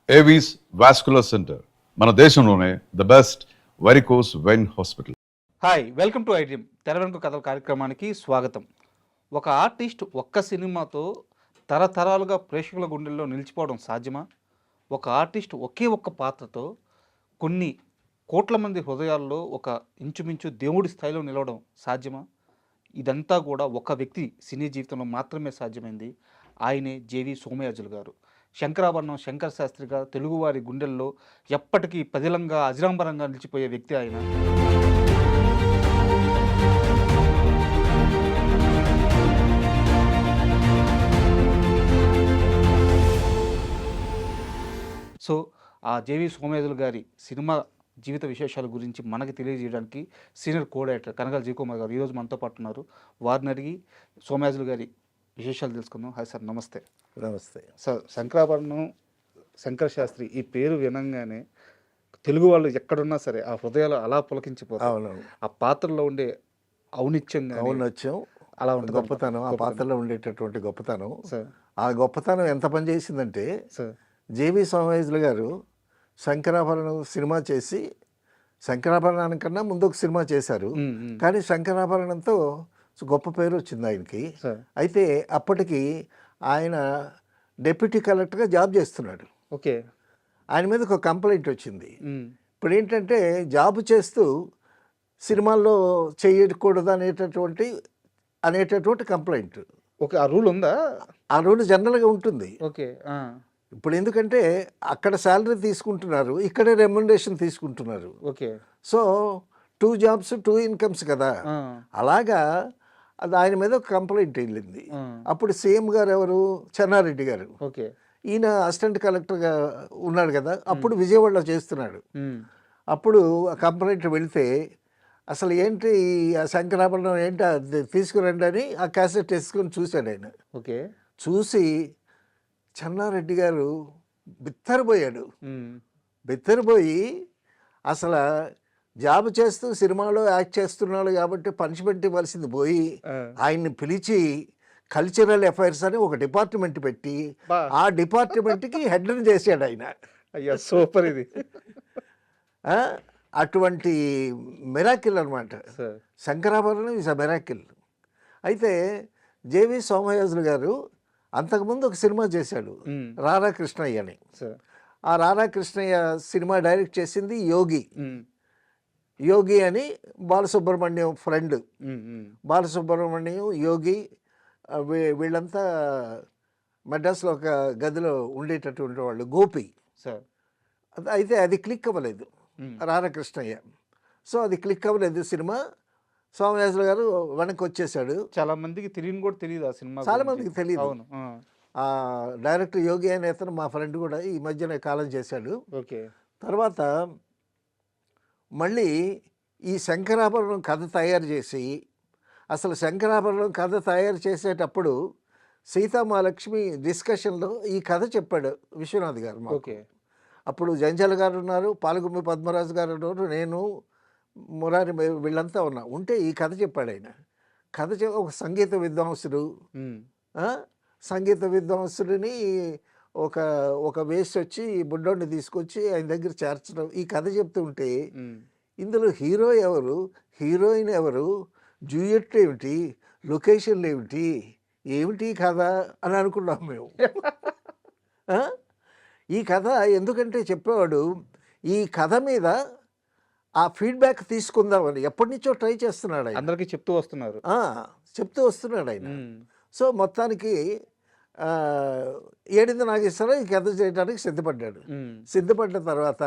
Avis vascular centre మన దేశంలోనే the best varicose vein hospital. Hi, welcome to iDream తెర వెనుక కథల కార్యక్రమానికి స్వాగతం. ఒక ఆర్టిస్ట్ ఒక్క సినిమాతో తరతరాలుగా ప్రేక్షకుల గుండెల్లో నిలిచిపోవడం సాధ్యమా? ఒక ఆర్టిస్ట్ ఒకే ఒక్క పాత్రతో కొన్ని కోట్ల మంది హృదయాల్లో ఒక ఇంచుమించు దేవుడి స్థాయిలో నిలవడం సాధ్యమా? ఇదంతా కూడా ఒక వ్యక్తి సినీ జీవితంలో మాత్రమే సాధ్యమైంది. ఆయనే జేవి సోమయాజులు గారు. శంకరాభరణం శంకర శాస్త్రిగా తెలుగువారి గుండెల్లో ఎప్పటికీ పదిలంగా అజరాంబరంగా నిలిచిపోయే వ్యక్తి ఆయన. సో ఆ జేవి సోమయాజులు గారి సినిమా జీవిత విశేషాల గురించి మనకి తెలియజేయడానికి సీనియర్ కో డైరెక్టర్ కనకాల జీకుమార్ గారు ఈరోజు మనతో పాటు ఉన్నారు. వారిని అడిగి సోమయాజులు గారి విశేషాలు తెలుసుకుందాం. హాయ్ సార్, నమస్తే. నమస్తే సార్, శంకరాభరణం శంకర శాస్త్రి ఈ పేరు వినంగానే తెలుగు వాళ్ళు ఎక్కడున్నా సరే ఆ హృదయాలు అలా పులకించిపోతాయి. అవునవును ఆ పాత్రలో ఉండే ఔనిత్యం గానీ ఔన్నత్యం అలా ఉంటుంది. గొప్పతనం, ఆ పాత్రలో ఉండేటటువంటి గొప్పతనం, సార్ ఆ గొప్పతనం ఎంత పని చేసిందంటే సార్ జేవి సోమయాజులు గారు శంకరాభరణం సినిమా చేసి, శంకరాభరణానికన్నా ముందు ఒక సినిమా చేశారు, కానీ శంకరాభరణంతో గొప్ప పేరు వచ్చింది ఆయనకి. సార్ అయితే అప్పటికి ఆయన డెప్యూటీ కలెక్టర్గా జాబ్ చేస్తున్నాడు. ఓకే. ఆయన మీద ఒక కంప్లైంట్ వచ్చింది. ఇప్పుడు ఏంటంటే జాబ్ చేస్తూ సినిమాల్లో చేయకూడదు అనేటటువంటి కంప్లైంట్. ఓకే, ఆ రూల్ ఉందా? ఆ రూల్ జనరల్గా ఉంటుంది. ఓకే. ఇప్పుడు ఎందుకంటే అక్కడ శాలరీ తీసుకుంటున్నారు, ఇక్కడే రెమ్యునరేషన్ తీసుకుంటున్నారు. ఓకే. సో 2 jobs 2 incomes కదా. అలాగా అది ఆయన మీద ఒక కంప్లైంట్ వెళ్ళింది. అప్పుడు సీఎం గారు ఎవరు? చెన్నారెడ్డి గారు. ఓకే. ఈయన అసిస్టెంట్ కలెక్టర్గా ఉన్నాడు కదా, అప్పుడు విజయవాడలో చేస్తున్నాడు. అప్పుడు ఆ కంప్లైంట్ వెళితే అసలు ఏంటి ఆ శంకరాభరణం ఏంటి అది తీసుకురండి అని ఆ క్యాసెట్ వేసుకొని చూశాడు ఆయన. ఓకే. చూసి చెన్నారెడ్డి గారు బిత్తరపోయి అసలు జాబ్ చేస్తూ సినిమాలో యాక్ట్ చేస్తున్నాడు కాబట్టి పనిష్మెంట్ ఇవ్వాల్సింది పోయి ఆయన్ని పిలిచి కల్చరల్ అఫైర్స్ అని ఒక డిపార్ట్మెంట్ పెట్టి ఆ డిపార్ట్మెంట్కి హెడ్ని చేశాడు ఆయన. అయ్యా, సూపర్ ఇది. అటువంటి మిరాకిల్ అనమాట శంకరాభరణం. Is a miracle. అయితే జేవి సోమయాజులు గారు అంతకుముందు ఒక సినిమా చేశాడు, రారా కృష్ణయ్య అని. ఆ రారా కృష్ణయ్య సినిమా డైరెక్ట్ చేసింది యోగి అని బాలసుబ్రహ్మణ్యం ఫ్రెండ్. బాలసుబ్రహ్మణ్యం, యోగి వీళ్ళంతా మద్రాసులో ఒక గదిలో ఉండేటటువంటి వాళ్ళు, గోపి. అయితే అది క్లిక్ అవ్వలేదు రారా కృష్ణయ్య. సో అది క్లిక్ అవ్వలేదు సినిమా. సోమయాజులు గారు వెనక్కి వచ్చేసాడు. చాలా మందికి తెలియని కూడా తెలియదు ఆ సినిమా. చాలా మందికి తెలియదు. ఆ డైరెక్టర్ యోగి అనే అతను మా ఫ్రెండ్ కూడా ఈ మధ్యనే కాలం చేశాడు. ఓకే. తర్వాత మళ్ళీ ఈ శంకరాభరణం కథ తయారు చేసి, అసలు శంకరాభరణం కథ తయారు చేసేటప్పుడు సీతామహాలక్ష్మి డిస్కషన్లో ఈ కథ చెప్పాడు విశ్వనాథ్ గారు. ఓకే. అప్పుడు జంజాల గారు ఉన్నారు, పాలగుమ్మి పద్మరాజు గారు ఉన్నారు, నేను మురారి వీళ్ళంతా ఉంటే ఈ కథ చెప్పాడు ఆయన. కథ ఒక సంగీత విద్వాంసుడిని ఒక వేస్ట్ వచ్చి బుడ్డోడిని తీసుకొచ్చి ఆయన దగ్గర చేర్చడం, ఈ కథ చెప్తుంటే ఇందులో హీరో ఎవరు, హీరోయిన్ ఎవరు, డ్యూయెట్ ఏమిటి, లొకేషన్లు ఏమిటి కథ అని అనుకున్నాం మేము. ఈ కథ ఎందుకంటే చెప్పేవాడు ఈ కథ మీద ఆ ఫీడ్బ్యాక్ తీసుకుందామని ఎప్పటి నుంచో ట్రై చేస్తున్నాడు ఆయన. అందరికీ చెప్తూ వస్తున్నాడు ఆయన. సో మొత్తానికి ఏడింది నాగేశ్వరరావు ఈ కథ చేయడానికి సిద్ధపడ్డ తర్వాత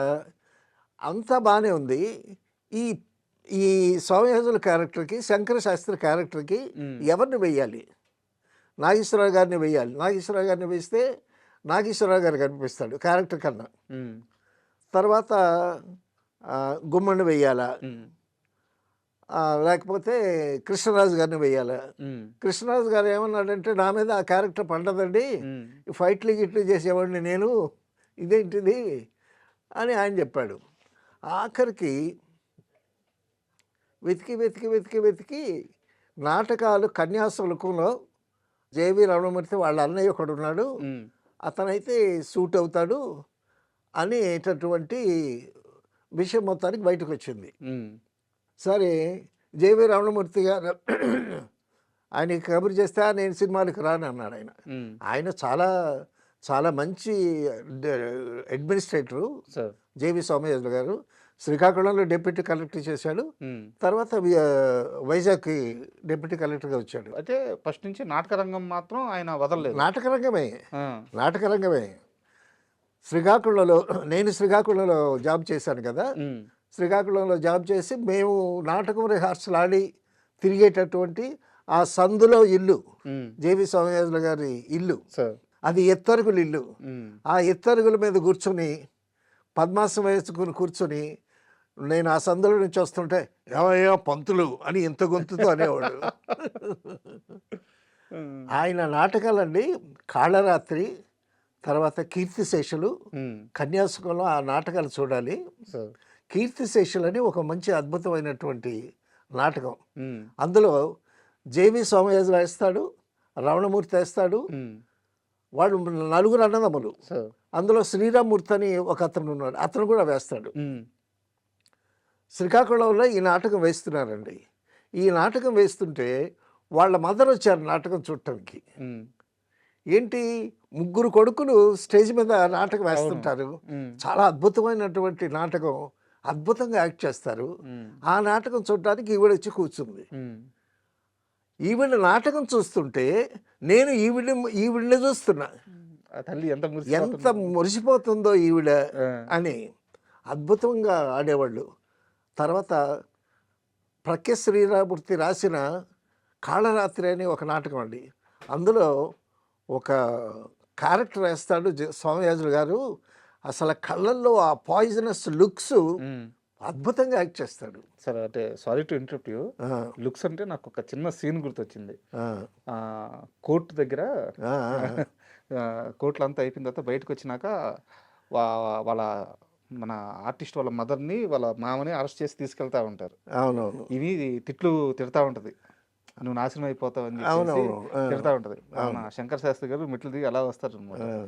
అంతా బాగానే ఉంది. ఈ సోమయాజుల క్యారెక్టర్కి, శంకర శాస్త్రి క్యారెక్టర్కి ఎవరిని వేయాలి? నాగేశ్వరరావు గారిని వేయాలి. నాగేశ్వరరావు గారిని వేస్తే నాగేశ్వరరావు గారు కనిపిస్తాడు క్యారెక్టర్ కన్నా. తర్వాత గుమ్మడిని వేయాలా, లేకపోతే కృష్ణరాజు గారిని వేయాలా? కృష్ణరాజు గారు ఏమన్నాడంటే, నా మీద ఆ క్యారెక్టర్ పండదండి, ఫైట్లు గిట్లు చేసేవాడిని నేను, ఇదేంటిది అని ఆయన చెప్పాడు. ఆఖరికి వెతికి నాటకాలు కన్యాశుల్కంలో జేవి రమణమూర్తి వాళ్ళ అన్నయ్య ఒకడు ఉన్నాడు, అతనైతే సూట్ అవుతాడు, అనేటటువంటి విషయం మొత్తానికి బయటకు వచ్చింది. ఉమ్, సరే జేవి రమణమూర్తి గారు ఆయనకి కబురు చేస్తే నేను సినిమాలకు రాను అన్నాడు ఆయన. ఉమ్, ఆయన చాలా చాలా మంచి అడ్మినిస్ట్రేటరు సార్. జేవి సోమయాజులు గారు. శ్రీకాకుళంలో డిప్యూటీ కలెక్టర్ చేశాడు, ఉమ్. తర్వాత వైజాగ్కి డిప్యూటీ కలెక్టర్గా వచ్చాడు. అయితే ఫస్ట్ నుంచి నాటక రంగం మాత్రం ఆయన వదలలేదు. నాటక రంగమే, ఆ, నాటక రంగమే. నేను శ్రీకాకుళంలో జాబ్ చేశాను కదా. ఉమ్, శ్రీకాకుళంలో జాబ్ చేసి మేము నాటకం రిహార్సల్ ఆడి తిరిగేటటువంటి ఆ సందులో ఇల్లు, ఉమ్, జేవి సోమయాజులు గారి ఇల్లు, సార్. అది ఎత్తరుగుల ఇల్లు. ఉమ్, ఆ ఎత్తరుగుల మీద కూర్చొని పద్మాసం వేసుకుని కూర్చొని నేను ఆ సందులో నుంచి వస్తుంటే ఏమయ్యా పంతులు అని ఇంత గొంతుతో అనేవాడు. ఉమ్, ఆయన నాటకాలండి కాళరాత్రి, తర్వాత కీర్తిశేషులు, ఉమ్, కన్యాశుకంలో ఆ నాటకాలు చూడాలి. సార్. కీర్తిశేషులు అని ఒక మంచి అద్భుతమైనటువంటి నాటకం. ఉమ్, అందులో జేవి సోమయాజులు వేస్తాడు, రమణమూర్తి వేస్తాడు. ఉమ్, వాడు నలుగురు అన్నదమ్ములు. సార్. అందులో శ్రీరామ్మూర్తి అని ఒక అతను ఉన్నాడు, అతను కూడా వేస్తాడు. ఉమ్, శ్రీకాకుళంలో ఈ నాటకం వేస్తున్నారండి. ఈ నాటకం వేస్తుంటే వాళ్ళ మదర్ వచ్చారు నాటకం చూడటానికి. ఉమ్, ఏంటి, ముగ్గురు కొడుకులు స్టేజ్ మీద నాటకం వేస్తుంటారు. ఉమ్, చాలా అద్భుతమైనటువంటి నాటకం, అద్భుతంగా యాక్ట్ చేస్తారు. ఉమ్, ఆ నాటకం చూడటానికి ఈవిడ వచ్చి కూర్చుంది. ఉమ్, ఈవిడ నాటకం చూస్తుంటే నేను ఈవిడ్ని చూస్తున్నా, ఆ తల్లి ఎంత ఎంత మురిసిపోతుందో ఈవిడ ఆ, అని. అద్భుతంగా ఆడేవాళ్ళు. తర్వాత ప్రఖ్య శ్రీరామూర్తి రాసిన కాళరాత్రి అని ఒక నాటకం అండి. అందులో ఒక క్యారెక్టర్ వేస్తాడు సోమయాజులు గారు. అసలు కళ్ళల్లో ఆ పాయిజనస్ లుక్స్ ఉమ్. అద్భుతంగా యాక్ట్ చేస్తాడు. సరే, అంటే సారీ టు ఇంటరప్ట్ యూ. ఆ, లుక్స్ అంటే నాకు ఒక చిన్న సీన్ గుర్తొచ్చింది. ఆ, కోర్టు దగ్గర ఆ, ఆ. కోర్టులో అంతా అయిపోయిన తర్వాత బయటకు వచ్చినాక వాళ్ళ మన ఆర్టిస్ట్ వాళ్ళ మదర్ని వాళ్ళ మామని అరెస్ట్ చేసి తీసుకెళ్తా ఉంటారు. అవునవును, ఇవి తిట్లు తిడతా ఉంటది, నువ్వు నాశనం అయిపోతావు అని చెప్పేసి అవునవును. ఆ, తిడతా ఉంటది. మన శంకర్ శాస్త్రి గారు మెట్లు దిగి అలా వస్తారు అనమాట. ఆ.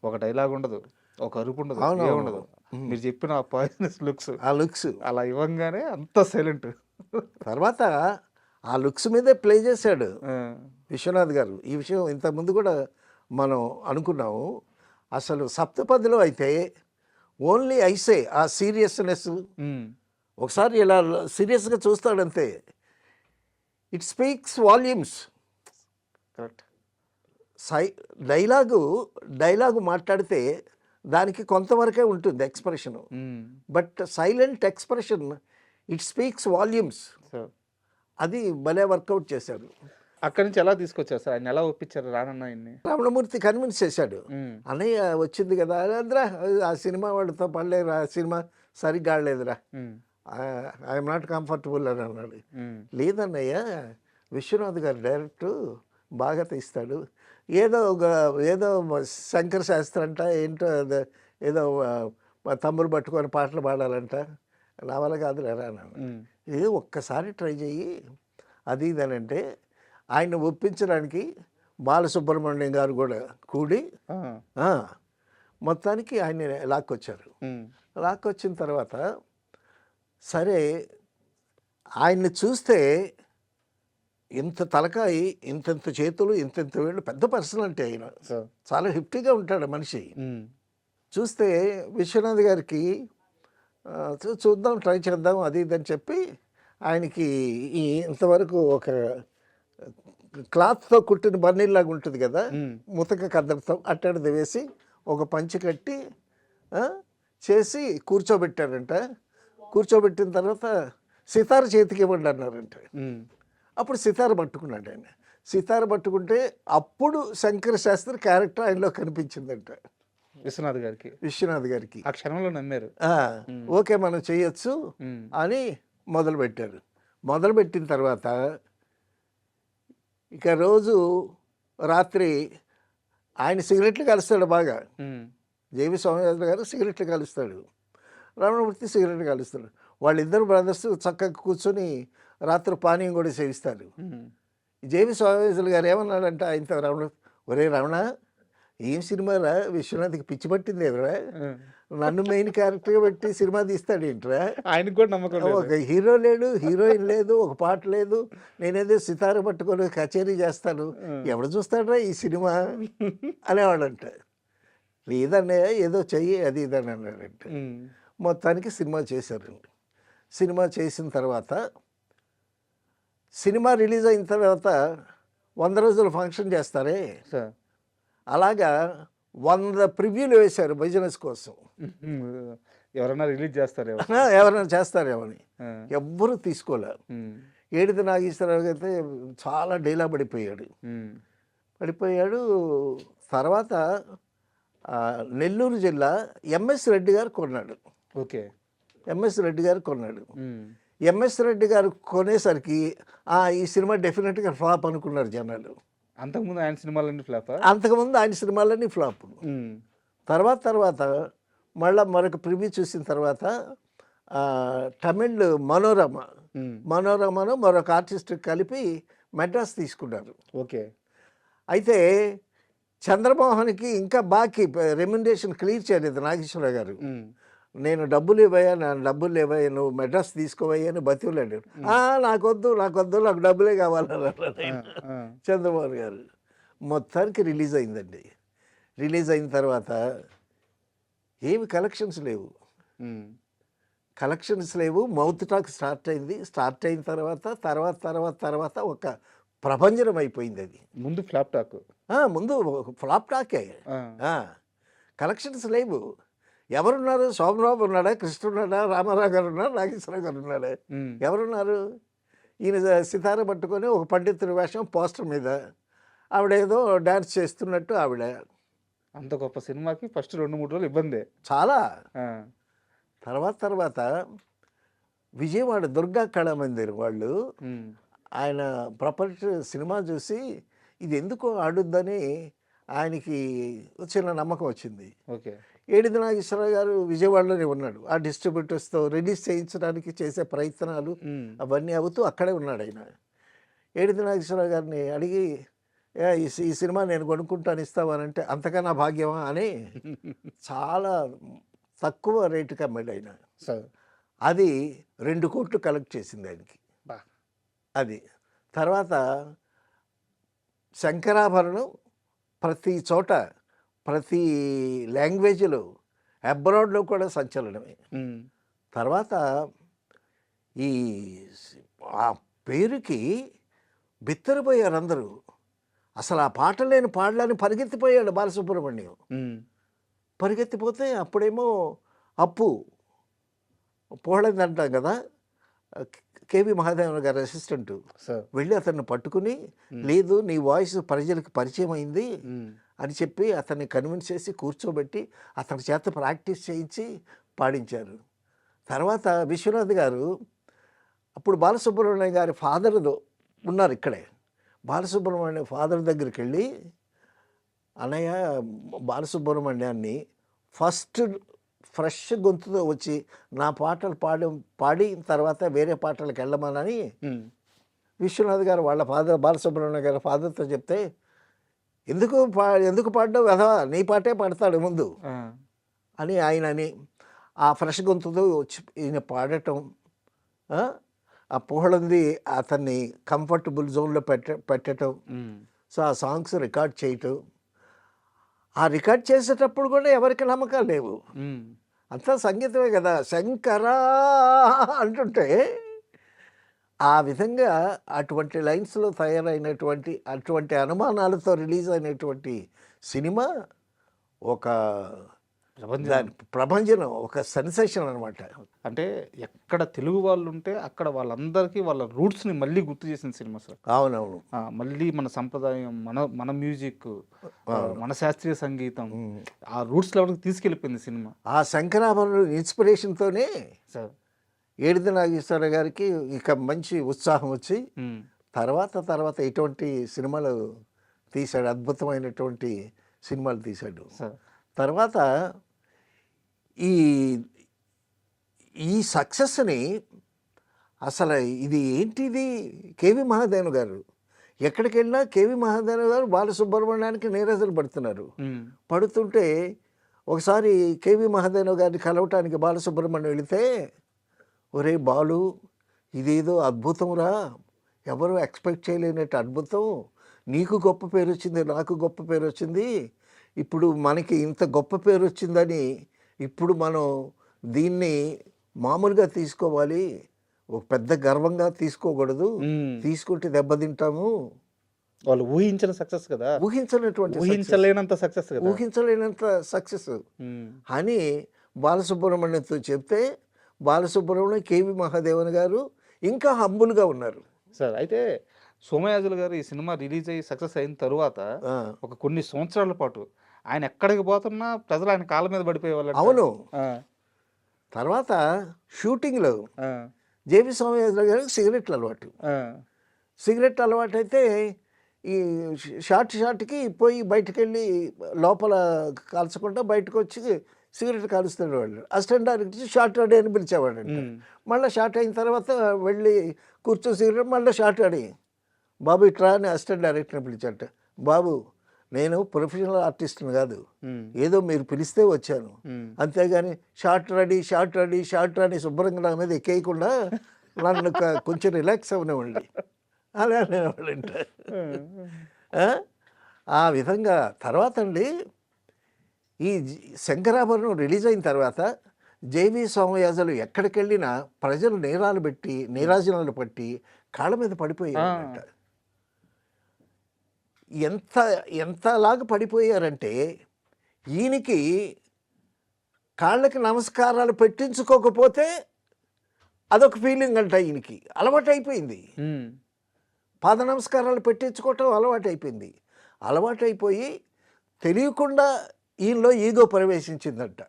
ఒక డైలాగ్ ఉండదు, ఒక అరుపు ఉండదు, అవునవును. ఏముండదు. మీరు చెప్పిన పాయిజనస్ లుక్స్ ఆ లుక్స్ అలా ఇవ్వంగానే అంత సైలెంట్. తర్వాత ఆ లుక్స్ మీదే ప్లే చేశాడు విశ్వనాథ్ గారు. ఈ విషయం ఇంతకుముందు కూడా మనం అనుకున్నాము. అసలు సప్తపదిలో అయితే ఓన్లీ ఐసే ఆ సీరియస్నెస్, ఒకసారి ఇలా సీరియస్గా చూస్తాడంతే. It speaks volumes. Correct. Dialogue మాట్లాడితే దానికి కొంతవరకే ఉంటుంది expression, but silent expression it speaks volumes. అది భలే వర్కౌట్ చేశాడు. అక్కడి నుంచి ఎలా తీసుకొచ్చారు సార్, ఆయన ఎలా ఒప్పించారు రానన్న ఆయన్ని? రమణమూర్తి కన్విన్స్ చేశాడు. అన్నయ్య వచ్చింది కదా అదేంద్రా, ఆ సినిమా వాడితో పడలేదు, ఆ సినిమా సరిగ్గా ఆడలేదురా, ఐఎమ్ నాట్ కంఫర్టబుల్ అని అన్నాడు. లేదన్నయ్య, విశ్వనాథ్ గారు డైరెక్ట్ బాగా తీస్తాడు, ఏదో శంకర శాస్త్రి అంట ఏంటో ఏదో తమ్ముడు పట్టుకొని పాటలు పాడాలంట, నా వల్ల కాదురా అన్నాను. ఇది ఒక్కసారి ట్రై చెయ్యి అది ఇది అని అంటే ఆయన ఒప్పించడానికి బాలసుబ్రహ్మణ్యం గారు కూడా కూడి మొత్తానికి ఆయన లాక్కొచ్చారు. లాక్కొచ్చిన తర్వాత సరే ఆయన్ని చూస్తే ఇంత తలకాయి, ఇంతంత చేతులు, ఇంతంత వేళ్ళు, పెద్ద పర్సనాలిటీ ఆయన, చాలా హిఫ్టీగా ఉంటాడు మనిషి. చూస్తే విశ్వనాథ్ గారికి చూద్దాం, ట్రై చేద్దాం అది ఇది అని చెప్పి ఆయనకి ఇంతవరకు ఒక క్లాత్తో కుట్టిన బన్నీలాగా ఉంటుంది కదా, ముతక కద్దరితో అట్టడిది వేసి ఒక పంచి కట్టి చేసి కూర్చోబెట్టారంట. కూర్చోబెట్టిన తర్వాత సితార చేతికి ఇవ్వండి అన్నారంట. అప్పుడు సితార పట్టుకున్నాడు ఆయన. సితార పట్టుకుంటే అప్పుడు శంకర శాస్త్రి క్యారెక్టర్ ఆయనలో కనిపించిందంట విశ్వనాథ్ గారికి. ఆ క్షణంలో నమ్మారు. ఓకే మనం చేయొచ్చు అని మొదలుపెట్టారు. మొదలుపెట్టిన తర్వాత ఇక రోజు రాత్రి ఆయన సిగరెట్లు కలుస్తాడు బాగా. జేవి సోమయాజులు గారు సిగరెట్లు కలుస్తాడు, రమణమూర్తి సిగరెట్లు కలుస్తాడు. వాళ్ళిద్దరు బ్రదర్స్ చక్కగా కూర్చొని రాత్రి పానీయం కూడా సేవిస్తారు. జేవి సోమయాజులు గారు ఏమన్నాడంటే ఆయనతో, ఒరే రమణ, ఏం సినిమారా విశ్వనాథ్కి పిచ్చి పట్టింది ఎదురా, నన్ను మెయిన్ క్యారెక్టర్గా పెట్టి సినిమా తీస్తాడేంట్రా, ఆయనకు కూడా నమ్మకం లేదు. ఒక హీరో లేడు, హీరోయిన్ లేదు, ఒక పాట లేదు, నేనేదో సితార పట్టుకొని కచేరీ చేస్తాను, ఎవడు చూస్తాడ్రా ఈ సినిమా అనేవాడంట. లేదన్నయ్య ఏదో చెయ్యి అది ఇదని అన్నాడంట. మొత్తానికి సినిమా చేశారండి. సినిమా చేసిన తర్వాత సినిమా రిలీజ్ అయిన తర్వాత 100 రోజుల ఫంక్షన్ చేస్తారే, సార్ అలాగా 100 ప్రివ్యూలు వేశారు బిజినెస్ కోసం. ఎవరైనా రిలీజ్ చేస్తారేమో. ఎవరైనా చేస్తారేమని ఎవ్వరూ తీసుకోలే. ఏడిది నాగేశ్వరరావు అయితే చాలా డీలా పడిపోయాడు. తర్వాత నెల్లూరు జిల్లా ఎంఎస్ రెడ్డి గారు కొన్నాడు. ఓకే. ఎంఎస్ రెడ్డి గారు కొన్నాడు. ఎంఎస్ రెడ్డి గారు కొనేసరికి ఈ సినిమా డెఫినెట్గా ఫ్లాప్ అనుకున్నారు జనాలు. అంతకుముందు ఆయన సినిమాలన్నీ ఫ్లాప్. అంతకుముందు ఆయన సినిమాలన్నీ ఫ్లాప్. తర్వాత మళ్ళీ మరొక ప్రివ్యూ చూసిన తర్వాత తమిళ్ మనోరమను మరొక ఆర్టిస్ట్ కలిపి మెడ్రాస్ తీసుకున్నారు. ఓకే. అయితే చంద్రమోహన్కి ఇంకా బాకీ రెమ్యునరేషన్ క్లియర్ చేయలేదు నాగేశ్వరరావు గారు. నేను డబ్బులు ఇవ్వయా, డబ్బులు లేవయ్యా, నువ్వు మెడ్రాస్ తీసుకోవయ్యా అని బతిలాడు. నాకొద్దు, నాకు డబ్బులే కావాలన్నారు చంద్రమోహన్ గారు. మొత్తానికి రిలీజ్ అయిందండి. రిలీజ్ అయిన తర్వాత ఏమి కలెక్షన్స్ లేవు. మౌత్ టాక్ స్టార్ట్ అయింది. స్టార్ట్ అయిన తర్వాత ఒక ప్రభంజనం అయిపోయింది. అది ముందు ఫ్లాప్ టాక్, ముందు ఫ్లాప్ టాకే. కలెక్షన్స్ లేవు. ఎవరున్నారు? సోమరావు ఉన్నాడా, కృష్ణ ఉన్నాడా, రామారావు గారు ఉన్నాడు, నాగేశ్వరరావు గారు ఉన్నాడా, ఎవరున్నారు? ఈయన సితార పట్టుకొని ఒక పండితుడి వేషం పోస్టర్ మీద ఆవిడేదో డ్యాన్స్ చేస్తున్నట్టు ఆవిడ. అంత గొప్ప సినిమాకి ఫస్ట్ 2-3 రోజులు ఇబ్బందే చాలా. తర్వాత విజయవాడ దుర్గా కళామందిర్ వాళ్ళు ఆయన ప్రాపర్టీ సినిమా చూసి ఇది ఎందుకో ఆడుద్దని ఆయనకి చిన్న నమ్మకం వచ్చింది. ఓకే. ఏడిది నాగేశ్వరరావు గారు విజయవాడలోనే ఉన్నాడు. ఆ డిస్ట్రిబ్యూటర్స్తో రిలీజ్ చేయించడానికి చేసే ప్రయత్నాలు అవన్నీ అవుతూ అక్కడే ఉన్నాడు ఆయన. ఏడిది నాగేశ్వరరావు గారిని అడిగి ఈ సినిమా నేను కొనుక్కుంటాను ఇస్తామనంటే అంతకన్నా భాగ్యమా అని చాలా తక్కువ రేటుకి అమ్మాడు ఆయన. అది 2 కోట్లు కలెక్ట్ చేసింది ఆయనకి. అది తర్వాత శంకరాభరణం ప్రతి చోట ప్రతి లాంగ్వేజ్లో అబ్రాడ్లో కూడా సంచలనమే. తర్వాత ఈ ఆ పేరుకి బిత్తరపోయారు అందరూ. అసలు ఆ పాట లేని పాడలేని పరిగెత్తిపోయాడు బాలసుబ్రహ్మణ్యం. పరిగెత్తిపోతే అప్పుడేమో అప్పు పోహళంది అంటాం కదా, కేవి మహాదేవన్ గారి అసిస్టెంట్ వెళ్ళి అతన్ని పట్టుకుని లేదు నీ వాయిస్ ప్రజలకు పరిచయం అయింది అని చెప్పి అతన్ని కన్విన్స్ చేసి కూర్చోబెట్టి అతని చేత ప్రాక్టీస్ చేయించి పాడించారు. తర్వాత విశ్వనాథ్ గారు అప్పుడు బాలసుబ్రహ్మణ్యం గారి ఫాదర్ ఉన్నారు ఇక్కడే. బాలసుబ్రహ్మణ్యం ఫాదర్ దగ్గరికి వెళ్ళి అన్నయ్య బాలసుబ్రహ్మణ్యాన్ని ఫస్ట్ ఫ్రెష్ గొంతుతో వచ్చి నా పాటలు పాడిన తర్వాత వేరే పాటలకు వెళ్ళమని విశ్వనాథ్ గారు వాళ్ళ ఫాదర్ బాలసుబ్రహ్మణ్యం గారి ఫాదర్తో చెప్తే ఎందుకు పాడడం వెధవా, నీ పాటే పాడతాడు ముందు అని ఆయనని ఆ ఫ్రెష్ గొంతుతో వచ్చి ఈయన పాడటం, ఆ పోహళంది అతన్ని కంఫర్టబుల్ జోన్లో పెట్టడం, సో ఆ సాంగ్స్ రికార్డ్ చేయటం. ఆ రికార్డ్ చేసేటప్పుడు కూడా ఎవరికి నమ్మకాలు లేవు, అంతా సంగీతమే కదా, శంకరా అంటుంటే ఆ విధంగా అటువంటి లైన్స్లో తయారైనటువంటి అటువంటి అనుమానాలతో రిలీజ్ అయినటువంటి సినిమా ఒక ప్రభంజనం, ఒక సెన్సేషన్ అనమాట. అంటే ఎక్కడ తెలుగు వాళ్ళు ఉంటే అక్కడ వాళ్ళందరికీ వాళ్ళ రూట్స్ని మళ్ళీ గుర్తు చేసిన సినిమా సార్. అవునవును. మళ్ళీ మన సంప్రదాయం, మన మ్యూజిక్, మన శాస్త్రీయ సంగీతం ఆ రూట్స్ లెవెల్కి తీసుకెళ్ళిపోయింది సినిమా. ఆ శంకరాభరణం ఇన్స్పిరేషన్తోనే సార్ ఏడిది నాగేశ్వరరావు గారికి ఇక మంచి ఉత్సాహం వచ్చి తర్వాత ఇటువంటి సినిమాలు తీశాడు, అద్భుతమైనటువంటి సినిమాలు తీశాడు. తర్వాత ఈ సక్సెస్ని అసలు ఇది ఏంటిది కేవి మహాదేవన్ గారు ఎక్కడికి వెళ్ళినా కేవి మహాదేవ్ గారు బాలసుబ్రహ్మణ్యానికి నీరజలు పడుతున్నారు. పడుతుంటే ఒకసారి కేవి మహాదేవ్ గారిని కలవటానికి బాలసుబ్రహ్మణ్యం వెళితే, ఒరే బాలు, ఇదేదో అద్భుతంరా, ఎవరు ఎక్స్పెక్ట్ చేయలేనట్టు అద్భుతం, నీకు గొప్ప పేరు వచ్చింది, నాకు గొప్ప పేరు వచ్చింది, ఇప్పుడు మనకి ఇంత గొప్ప పేరు వచ్చిందని ఇప్పుడు మనం దీన్ని మామూలుగా తీసుకోవాలి, ఒక పెద్ద గర్వంగా తీసుకోకూడదు, తీసుకుంటే దెబ్బతింటాము. వాళ్ళు ఊహించిన సక్సెస్ కదా, ఊహించలేనంత సక్సెస్ కదా, ఊహించలేనంత సక్సెస్ అని బాలసుబ్రహ్మణ్యంతో చెప్తే, బాలసుబ్రహ్మణ్యం కేవి మహాదేవన్ గారు ఇంకా హంబుల్గా ఉన్నారు సార్. అయితే సోమయాజులు గారు ఈ సినిమా రిలీజ్ అయ్యి సక్సెస్ అయిన తరువాత ఒక కొన్ని సంవత్సరాల పాటు ఆయన ఎక్కడికి పోతున్నా ప్రజలు ఆయన కాళ్ళ మీద పడిపోయేవాళ్ళు. అవును. తర్వాత షూటింగ్లో జేవి సోమయాజులు గారికి సిగరెట్ అలవాటు అయితే ఈ షార్ట్కి పోయి బయటకు వెళ్ళి లోపల కాల్చకుండా బయటకు వచ్చి సిగరెట్ కాలుస్తున్నాడు వాళ్ళు. అసిస్టెంట్ డైరెక్టర్ షార్ట్ రెడీ అని పిలిచేవాడు. మళ్ళీ షార్ట్ అయిన తర్వాత వెళ్ళి కూర్చొని సిగరెట్ మళ్ళీ షార్ట్ రెడీ, బాబు ఇట్లా అని అసిస్టెంట్ డైరెక్టర్ని పిలిచాట. బాబు, నేను ప్రొఫెషనల్ ఆర్టిస్ట్ని కాదు, ఏదో మీరు పిలిస్తే వచ్చాను, అంతేగాని షార్ట్ రెడీ శుభ్రంగా నా మీద ఎక్కేయకుండా నన్ను కొంచెం రిలాక్స్ అవనివ్వండి అలా అనేవాళ్ళంట. ఆ విధంగా తర్వాత అండి, ఈ శంకరాభరణం రిలీజ్ అయిన తర్వాత జేవి సోమయాజులు ఎక్కడికి వెళ్ళినా ప్రజలు నీరాజనాలు పట్టి కాళ్ళ మీద పడిపోయారంట. ఎంతలాగా పడిపోయారంటే, ఈయనకి కాళ్ళకి నమస్కారాలు పెట్టించుకోకపోతే అదొక ఫీలింగ్ అంట. ఈయనకి అలవాటు అయిపోయింది, పాద నమస్కారాలు పెట్టించుకోవటం అలవాటు అయిపోయింది. అలవాటు అయిపోయి తెలియకుండా ఈయనలో ఈగో ప్రవేశించిందంట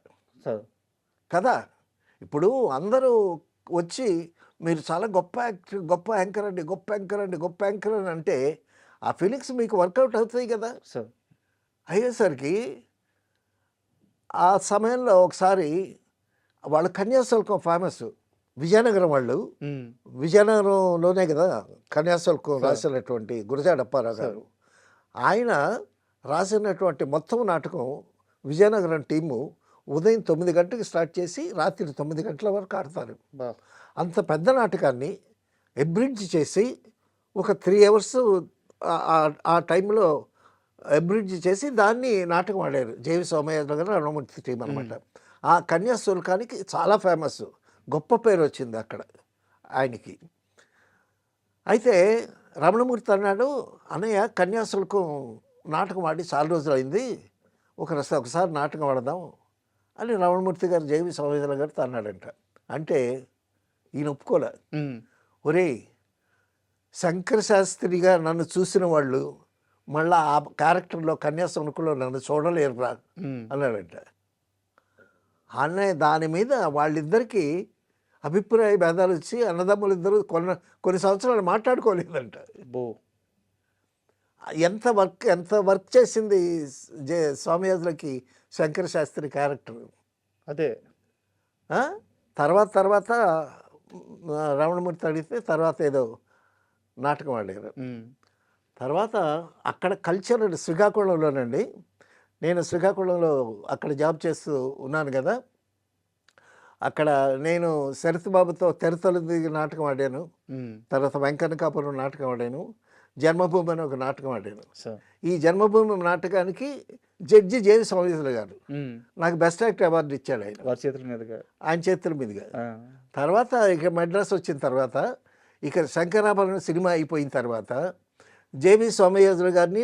కదా. ఇప్పుడు అందరూ వచ్చి మీరు చాలా గొప్ప యాక్టర్, గొప్ప యాంకర్ అని అంటే ఆ ఫీలింగ్స్ మీకు వర్కౌట్ అవుతాయి కదా. అయ్యేసరికి ఆ సమయంలో ఒకసారి వాళ్ళ కన్యాశుల్కం ఫేమస్, విజయనగరం వాళ్ళు, విజయనగరంలోనే కదా కన్యాశుల్కం రాసినటువంటి గురజాడ అప్పారావు గారు, ఆయన రాసినటువంటి మొత్తం నాటకం విజయనగరం టీము ఉదయం 9 గంటలకు స్టార్ట్ చేసి రాత్రి 9 గంటల వరకు ఆడతారు. అంత పెద్ద నాటకాన్ని ఎబ్రిడ్జ్ చేసి ఒక 3 అవర్స్ ఆ టైంలో ఎబ్రిడ్జ్ చేసి దాన్ని నాటకం ఆడారు. జేవి సోమయాజులు గారు, రమణమూర్తి టీం అనమాట. ఆ కన్యాశుల్కానికి చాలా ఫేమస్, గొప్ప పేరు వచ్చింది అక్కడ ఆయనకి. అయితే రమణమూర్తి అన్నయ్య కన్యాశుల్కం నాటకం ఆడి చాలా రోజులు అయింది, ఒకసారి నాటకం ఆడదాం అని రమణమూర్తి గారు జేవి సోమయాజులు గారితో అన్నాడంట. అంటే ఈయన ఒప్పుకోలే. ఒరే, శంకర శాస్త్రిగా నన్ను చూసిన వాళ్ళు మళ్ళీ ఆ క్యారెక్టర్లో కన్యాశుల్కంలో నన్ను చూడలేరురా అన్నాడంట. అన్నయ్య దాని మీద వాళ్ళిద్దరికీ అభిప్రాయ భేదాలు వచ్చి అన్నదమ్ములు ఇద్దరు కొన్ని సంవత్సరాలు మాట్లాడుకోలేదంట. ఎంత వర్క్ చేసింది సోమయాజులకి శంకర శాస్త్రి క్యారెక్టర్. అదే తర్వాత రమణమూర్తి అడిగితే తర్వాత ఏదో నాటకం ఆడారు. తర్వాత అక్కడ కల్చర్ శ్రీకాకుళంలోనండి, నేను శ్రీకాకుళంలో అక్కడ జాబ్ చేస్తూ ఉన్నాను కదా. అక్కడ నేను శరత్ బాబుతో తెరతలు దిగి నాటకం ఆడాను, తర్వాత వెంకన్నకాపురం నాటకం ఆడాను, జన్మభూమి అని ఒక నాటకం ఆడాను. ఈ జన్మభూమి నాటకానికి జడ్జి జేవి సోమయాజులు గారు నాకు బెస్ట్ యాక్టర్ అవార్డు ఇచ్చాడు ఆయన చేతుల మీదుగా. తర్వాత ఇక మెడ్రాస్ వచ్చిన తర్వాత, ఇక శంకరాభరణం సినిమా అయిపోయిన తర్వాత జేవి సోమయాజులు గారిని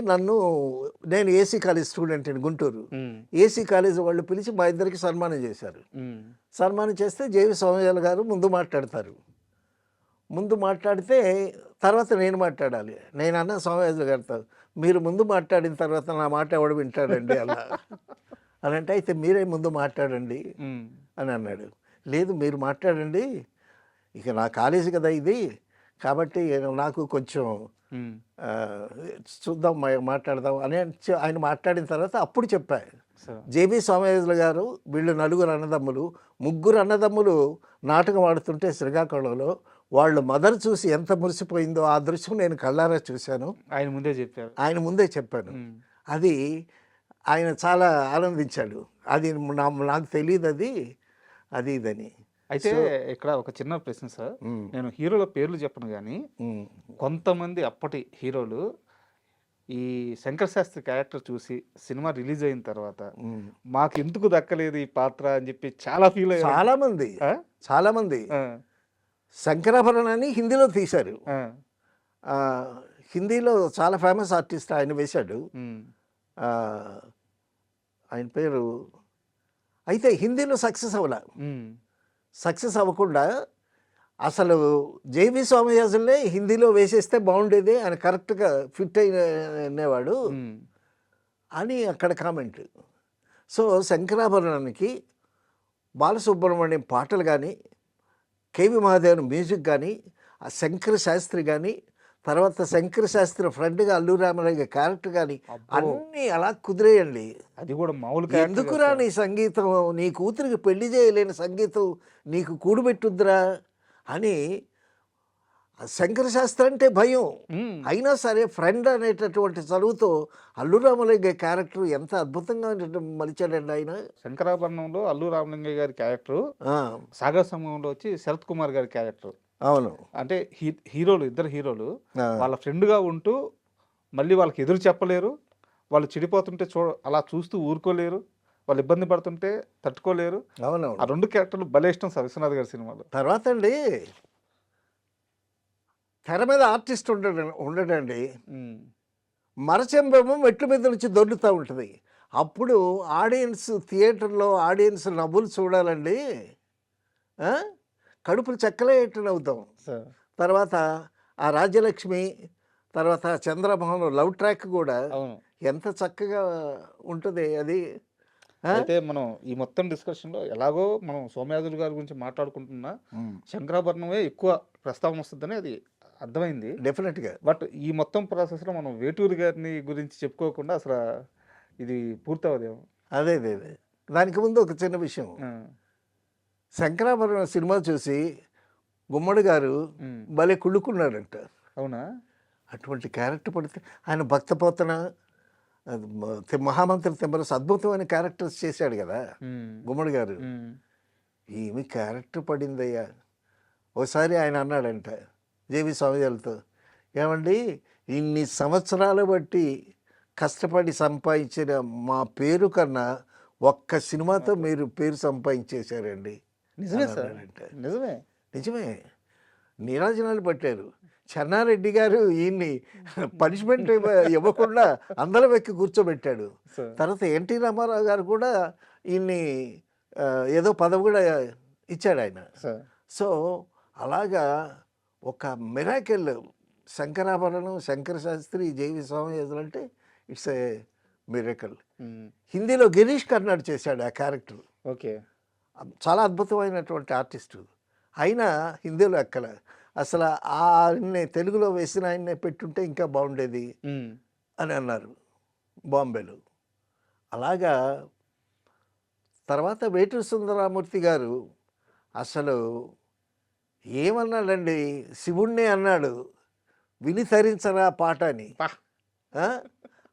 నేను ఏసీ కాలేజ్ స్టూడెంట్ అని గుంటూరు, ఏసీ కాలేజ్ వాళ్ళు పిలిచి మా ఇద్దరికి సన్మానం చేశారు. సన్మానం చేస్తే జేవి సోమయాజులు గారు ముందు మాట్లాడతారు. ముందు మాట్లాడితే తర్వాత నేను మాట్లాడాలి. నేను అన్న సోమయాజులు గారితో, మీరు ముందు మాట్లాడిన తర్వాత నా మాట ఎవడు వింటాడండి అలా అని అంటే, అయితే మీరే ముందు మాట్లాడండి అని అన్నాడు. లేదు, మీరు మాట్లాడండి, ఇక నా కాలేజీ కదా ఇది, కాబట్టి నాకు కొంచెం చూద్దాం మాట్లాడదాం అని ఆయన మాట్లాడిన తర్వాత అప్పుడు చెప్పారు. జేబీ సోమయాజులు గారు వీళ్ళు 4 అన్నదమ్ములు, 3 అన్నదమ్ములు నాటకం ఆడుతుంటే శ్రీకాకుళంలో వాళ్ళు మదర్ చూసి ఎంత మురిసిపోయిందో ఆ దృశ్యం నేను కళ్ళారా చూశాను. ఆయన ముందే చెప్పారు. ఆయన ముందే చెప్పాను. అది ఆయన చాలా ఆనందించాడు. అది నాకు తెలియదు అది ఇదని. అయితే ఇక్కడ ఒక చిన్న ప్రశ్న సార్. ఉమ్, నేను హీరోల పేర్లు చెప్పను కానీ ఉమ్, కొంతమంది అప్పటి హీరోలు ఈ శంకర్ శాస్త్రి క్యారెక్టర్ చూసి సినిమా రిలీజ్ అయిన తర్వాత ఉమ్. మాకు ఎందుకు దక్కలేదు ఈ పాత్ర అని చెప్పి చాలా ఫీల్ అయ్యారు. చాలా మంది శంకరాభరణాన్ని హిందీలో తీశారు. ఆ, హిందీలో చాలా ఫేమస్ ఆర్టిస్ట్ ఆయన వేశాడు. ఆ, ఆయన పేరు అయితే హిందీలో సక్సెస్ అవ్వకుండా అసలు జేవి స్వామియాజుల్నే హిందీలో వేసేస్తే బాగుండేది, ఆయన కరెక్ట్గా ఫిట్ అయినవాడు అని అక్కడ కామెంట్. సో శంకరాభరణానికి బాలసుబ్రహ్మణ్యం పాటలు కానీ, కేవి మహాదేవన్ మ్యూజిక్ కానీ, ఆ శంకర శాస్త్రి కానీ, తర్వాత శంకర శాస్త్రి ఫ్రెండ్గా అల్లు రామరాజు క్యారెక్టర్ కానీ అన్నీ అలా కుదిరేయండి. అది కూడా మామూలు ఎందుకురా నీ సంగీతం, నీ కూతురికి పెళ్లి చేయలేని సంగీతం నీకు కూడుబెట్టుద్దురా అని శంకర శాస్త్రి అంటే భయం. అయినా సరే ఫ్రెండ్ అనేటటువంటి చదువుతో అల్లు రామలింగ క్యారెక్టర్ ఎంత అద్భుతంగా మలిచాడండి ఆయన. శంకరాభరణంలో అల్లు రామలింగయ్య గారి క్యారెక్టర్, సాగర్ సమూహంలో వచ్చి శరత్ కుమార్ గారి క్యారెక్టర్. అవును, అంటే ఇద్దరు హీరోలు వాళ్ళ ఫ్రెండ్గా ఉంటూ మళ్ళీ వాళ్ళకి ఎదురు చెప్పలేరు, వాళ్ళు చెడిపోతుంటే అలా చూస్తూ ఊరుకోలేరు, వాళ్ళు ఇబ్బంది పడుతుంటే తట్టుకోలేరు. అవును, ఆ రెండు క్యారెక్టర్లు భలే ఇష్టం సార్ విశ్వనాథ్ గారి సినిమాలో. తర్వాత అండి తెర మీద ఆర్టిస్ట్ ఉండడండి, మరచెంబేమో మెట్ల మీద నుంచి దొర్లుతూ ఉంటుంది. అప్పుడు థియేటర్లో ఆడియన్స్ నవ్వులు చూడాలండి, కడుపులు చెక్కలేట్టు నవ్వుతాం. తర్వాత ఆ రాజ్యలక్ష్మి, తర్వాత చంద్రమోహన్ లవ్ ట్రాక్ కూడా ఎంత చక్కగా ఉంటుంది అది. అయితే మనం ఈ మొత్తం డిస్కషన్లో ఎలాగో మనం సోమయాజులు గారి గురించి మాట్లాడుకుంటున్నా శంకరాభరణమే ఎక్కువ ప్రస్తావన వస్తుందని అది అర్థమైంది డెఫినెట్గా. బట్ ఈ మొత్తం ప్రాసెస్లో మనం వేటూరి గారిని గురించి చెప్పుకోకుండా అసలు ఇది పూర్తవదేమో. అదే దానికి ముందు ఒక చిన్న విషయం. శంకరాభరణం సినిమా చూసి గుమ్మడి గారు భలే కుళ్ళుకున్నాడంట. అవునా? అటువంటి క్యారెక్టర్ పడితే ఆయన భక్తపోతన, మహామంత్రి తిమ్మరసు అద్భుతమైన క్యారెక్టర్స్ చేశాడు కదా గుమ్మడి గారు. ఏమి క్యారెక్టర్ పడిందయ్యా. ఒకసారి ఆయన అన్నాడంట జేవి స్వామిజాలతో, ఏమండి ఇన్ని సంవత్సరాలు బట్టి కష్టపడి సంపాదించిన మా పేరు కన్నా ఒక్క సినిమాతో మీరు పేరు సంపాదించేశారండి. నిజమే సార్, నిజమే. నీరాజనాలు పట్టారు. చెన్నారెడ్డి గారు ఈయన్ని పనిష్మెంట్ ఇవ్వకుండా అందరం ఎక్కి కూర్చోబెట్టాడు. తర్వాత ఎన్టీ రామారావు గారు కూడా ఈయన్ని ఏదో పదవి కూడా ఇచ్చాడు ఆయన. సో అలాగా ఒక మిరాకిల్ శంకరాభరణం, శంకర శాస్త్రి, జేవి స్వామియాజులు అంటే ఇట్స్ ఏ మిరాకిల్. హిందీలో గిరీష్ కర్నాడ్ చేశాడు ఆ క్యారెక్టర్. ఓకే, చాలా అద్భుతమైనటువంటి ఆర్టిస్టు. అయినా హిందీలో ఎక్కల. అసలు ఆయన్ని తెలుగులో వేసిన ఆయన్నే పెట్టుంటే ఇంకా బాగుండేది అని అన్నారు బాంబేలో. అలాగా తర్వాత వేటూరి సుందరరామూర్తి గారు అసలు ఏమన్నాడండి, శివుణ్ణే అన్నాడు విని తరించరా పాట అని,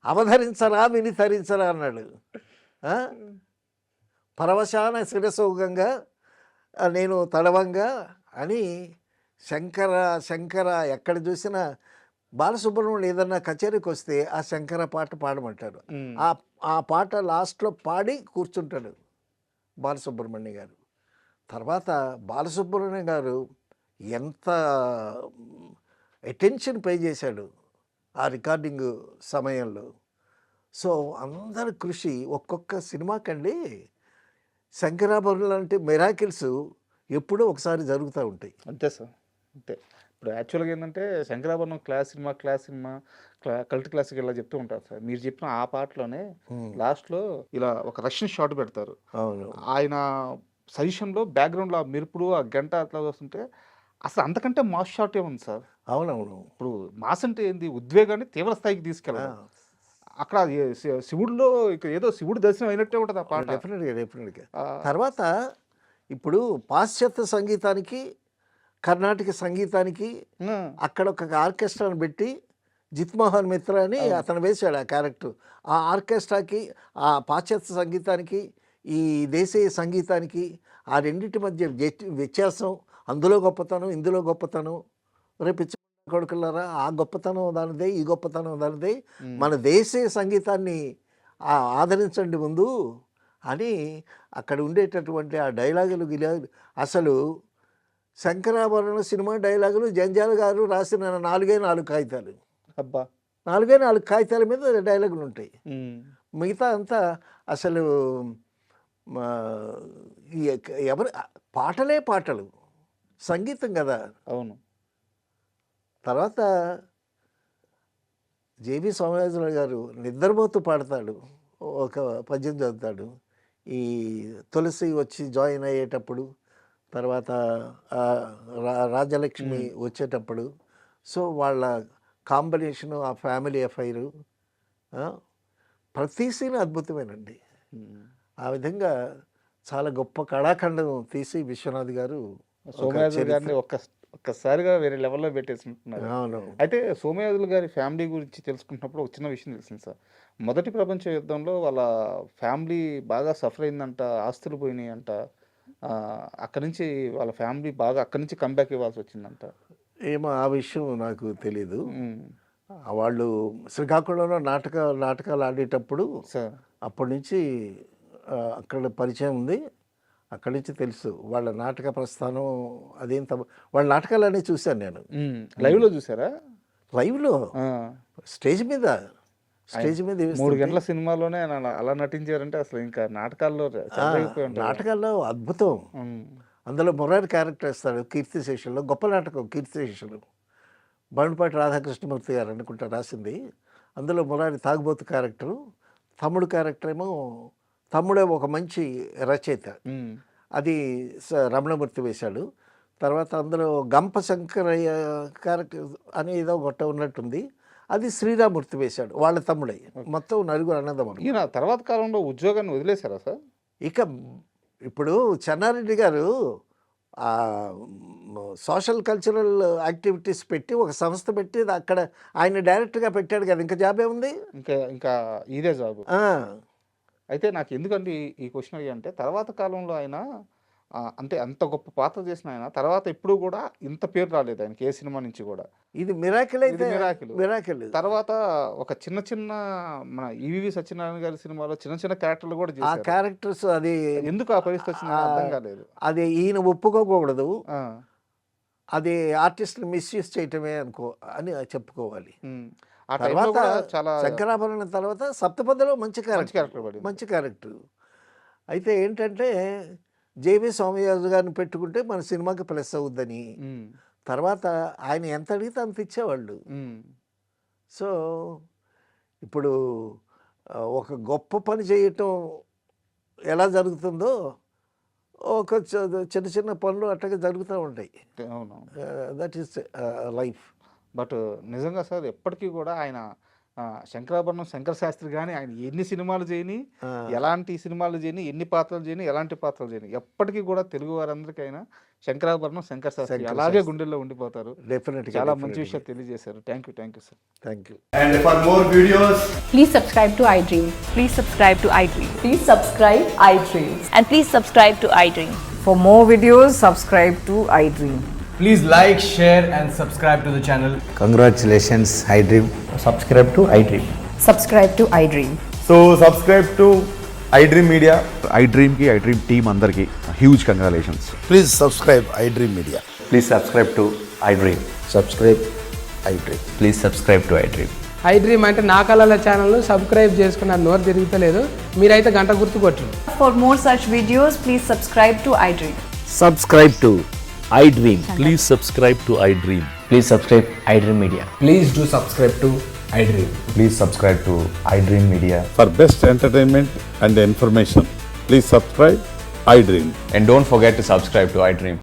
అవధరించరా విని తరించరా అన్నాడు. పరవశాన శిరసౌగంగా నేను తడవంగా అని శంకర ఎక్కడ చూసినా బాలసుబ్రహ్మణ్యం ఏదన్నా కచేరీకి వస్తే ఆ శంకర పాట పాడమంటారు. ఆ పాట లాస్ట్లో పాడి కూర్చుంటాడు బాలసుబ్రహ్మణ్యం గారు. తర్వాత బాలసుబ్రహ్మణ్యం గారు ఎంత అటెన్షన్ పే చేశాడు ఆ రికార్డింగ్ సమయంలో. సో అందరి కృషి ఒక్కొక్క సినిమాకండి. శంకరాభరణం అంటే మిరాకిల్స్ ఎప్పుడో ఒకసారి జరుగుతూ ఉంటాయి. అంతే సార్, అంతే. ఇప్పుడు యాక్చువల్గా ఏంటంటే Sankarabharanam class cinema cult classic ఇలా చెప్తూ ఉంటారు సార్. మీరు చెప్పిన ఆ పాటలోనే లాస్ట్లో ఇలా ఒక రష్యన్ షాట్ పెడతారు. అవును, ఆయన సజెషన్లో బ్యాక్గ్రౌండ్లో ఆ మెరుపుడు ఆ గంట అట్లా వస్తుంటే అసలు అంతకంటే మాస్ షాట్ ఏముంది సార్. అవునవును. ఇప్పుడు మాస్ అంటే ఏంది, ఉద్వేగాన్ని తీవ్ర స్థాయికి తీసుకెళ్ళాలి. అక్కడ శివుడిలో ఇక్కడ ఏదో శివుడు దర్శనం అయినట్టే ఉంటుంది ఆ పాట. డెఫినెట్గా. తర్వాత ఇప్పుడు పాశ్చాత్య సంగీతానికి కర్ణాటక సంగీతానికి ఆ, అక్కడ ఒక ఆర్కెస్ట్రాను పెట్టి జిత్మోహన్ మిత్ర అని అతను వేశాడు ఆ క్యారెక్టర్. ఆ ఆర్కెస్ట్రాకి, ఆ పాశ్చాత్య సంగీతానికి, ఈ దేశీయ సంగీతానికి ఆ రెండింటి మధ్య వ్యత్యాసం, అందులో గొప్పతనం, ఇందులో గొప్పతనం. రేపు పిచ్చి కొడుకులారా, ఆ గొప్పతనం దానిదే, ఈ గొప్పతనం దానిదే, మన దేశీయ సంగీతాన్ని ఆదరించండి ముందు అని అక్కడ ఉండేటటువంటి ఆ డైలాగులు అసలు శంకరాభరణం సినిమా డైలాగులు జంజాల గారు రాసిన 4 కాగితాలు, అబ్బా 4 కాగితాల మీద డైలాగులు ఉంటాయి. ఉమ్, మిగతా అంతా అసలు మా ఎవరు పాటలే పాటలు, సంగీతం కదా. అవును. తర్వాత జేబీ సోమయాజులు గారు నిద్రపోతూ పాడతాడు, ఒక పద్యం చదువుతాడు. ఈ తులసి వచ్చి జాయిన్ అయ్యేటప్పుడు, తర్వాత రాజలక్ష్మి వచ్చేటప్పుడు, సో వాళ్ళ కాంబినేషను, ఆ ఫ్యామిలీ అఫైరు, ప్రతి సీన్ అద్భుతమేనండి. ఉమ్. ఆ విధంగా చాలా గొప్ప కళాఖండం తీసి విశ్వనాథ్ గారు ఒక సోమయాజులు చరిత్ర. గారిని ఒక్కసారిగా వేరే లెవెల్లో పెట్టేసుకుంటున్నారు. అవును. అయితే సోమయాజులు గారి ఫ్యామిలీ గురించి తెలుసుకుంటున్నప్పుడు ఒక చిన్న విషయం తెలిసింది సార్. మొదటి ప్రపంచ యుద్ధంలో వాళ్ళ ఫ్యామిలీ బాగా సఫర్ అయిందంట, ఆస్తులు పోయినాయంట. అక్కడి నుంచి వాళ్ళ ఫ్యామిలీ బాగా అక్కడి నుంచి కంబ్యాక్ ఇవ్వాల్సి వచ్చిందంట. ఏమో ఆ విషయం నాకు తెలీదు. ఉమ్, వాళ్ళు శ్రీకాకుళంలో నాటకాలు ఆడేటప్పుడు సార్ అప్పటి నుంచి అక్కడ పరిచయం ఉంది. అక్కడి నుంచి తెలుసు వాళ్ళ నాటక ప్రస్థానం. వాళ్ళ నాటకాలన్నీ చూశాను నేను లైవ్లో చూసారా? లైవ్లో, ఆ, స్టేజ్ మీద 3 వేస్తుంటే. గంటల సినిమాలోనే ఆయన అలా నటించారంటే అసలు ఇంకా నాటకాల్లో చెలరేగిపోయి ఉంటారు. నాటకాల్లో అద్భుతం. ఉమ్, అందులో మురారి క్యారెక్టర్ వేస్తాడు కీర్తిశేషుల్లో. గొప్ప నాటకం కీర్తిశేషులు, బండిపాటి రాధాకృష్ణమూర్తి గారు అనుకుంటా రాసింది. అందులో మురారి తాగుబోతు క్యారెక్టరు, తమ్ముడు క్యారెక్టర్ ఏమో, తమ్ముడే ఒక మంచి రచయిత, ఉమ్, అది రమణమూర్తి వేశాడు. తర్వాత అందులో గంప శంకరయ్య క్యారెక్టర్ అని ఏదో గొట్ట ఉన్నట్టుంది, అది శ్రీరామూర్తి వేశాడు, వాళ్ళ తమ్ముడై. మొత్తం 4 అన్నదమ్ములు. ఈయన తర్వాత కాలంలో ఉద్యోగాన్ని వదిలేశారా సార్? ఇక ఇప్పుడు చెన్నారెడ్డి గారు సోషల్ కల్చరల్ యాక్టివిటీస్ పెట్టి ఒక సంస్థ పెట్టి అక్కడ ఆయన డైరెక్ట్గా పెట్టాడు కదా, ఇంకా జాబ్ ఏముంది. ఇంకా ఇదే జాబ్. ఆ, అయితే నాకు ఎందుకంటే ఈ క్వశ్చన్ అయ్యి అంటే తర్వాత కాలంలో ఆయన అంటే అంత గొప్ప పాత్ర చేసిన ఆయన తర్వాత ఎప్పుడు కూడా ఇంత పేరు రాలేదు ఆయనకి ఏ సినిమా నుంచి కూడా. ఇది మిరాకిల్ అయితే ఇది miracle. మిరాకిల్. తర్వాత ఒక చిన్న మన ఈవీవి సత్యనారాయణ గారి సినిమాలో చిన్న క్యారెక్టర్లు కూడా ఆ చేశారు. క్యారెక్టర్స్ అది ఎందుకు ఆ పరిస్థితి వచ్చింది అర్థం కాలేదు. అది ఈయన ఒప్పుకోకూడదు, ఆ, అది ఆర్టిస్ట్ని మిస్యూజ్ చేయటమే అని చెప్పుకోవాలి. ఉమ్. ఆ టైంలో తర్వాత కూడా చాలా శంకరాభరణం తర్వాత సప్తపదిలో మంచి మంచి క్యారెక్టర్, క్యారెక్టర్ పడింది. మంచి క్యారెక్టర్. అయితే ఏంటంటే జేబీ సోమయాజు గారిని పెట్టుకుంటే మన సినిమాకి ప్లస్ అవుద్దని, ఉమ్, తర్వాత ఆయన ఎంత అడిగితే అంత ఇచ్చేవాళ్ళు. ఉమ్, సో ఇప్పుడు ఒక గొప్ప పని చేయటం ఎలా జరుగుతుందో ఒక చిన్న పనులు అట్టగా జరుగుతూ ఉంటాయి. అవును. That is life. బట్ నిజంగా సార్ ఎప్పటికీ కూడా ఆయన శంకరాభరణం శంకర శాస్త్రి కానీ ఆయన ఎన్ని సినిమాలు చేయని, ఎలాంటి సినిమాలు చేయని, ఎన్ని పాత్రలు చేయని, ఎలాంటి పాత్రలు చేయని, ఎప్పటికీ కూడా తెలుగు వారందరికైనా శంకరాభరణం శంకర శాస్త్రి అలాగే గుండెల్లో ఉండిపోతారు. డెఫినెట్గా చాలా మంచి విషయం తెలియజేశారు. Thank you sir. Thank you. And for more videos, Please subscribe to iDream. Please subscribe to iDream. Please subscribe iDream. And please subscribe to iDream. For more videos, subscribe to iDream. please like, share and subscribe to the channel. Congratulations, iDream. Subscribe to iDream. Subscribe to iDream. So subscribe to iDream Media. iDream కి iDream team అందరికి huge congratulations. Please subscribe iDream Media. Please subscribe to iDream. Subscribe iDream. Please subscribe to iDream. iDream అంటే నా కళల channel subscribe చేసుకున్న నోరు తిరుగుతలేదు, మీరైతే గంట గుర్తు కొట్టండి. For more such videos, please subscribe to iDream. Subscribe to iDream. Please subscribe to iDream. Please subscribe iDream Media. Please do subscribe to iDream. Please subscribe to iDream Media. For best entertainment and information, please subscribe iDream. And don't forget to subscribe to iDream.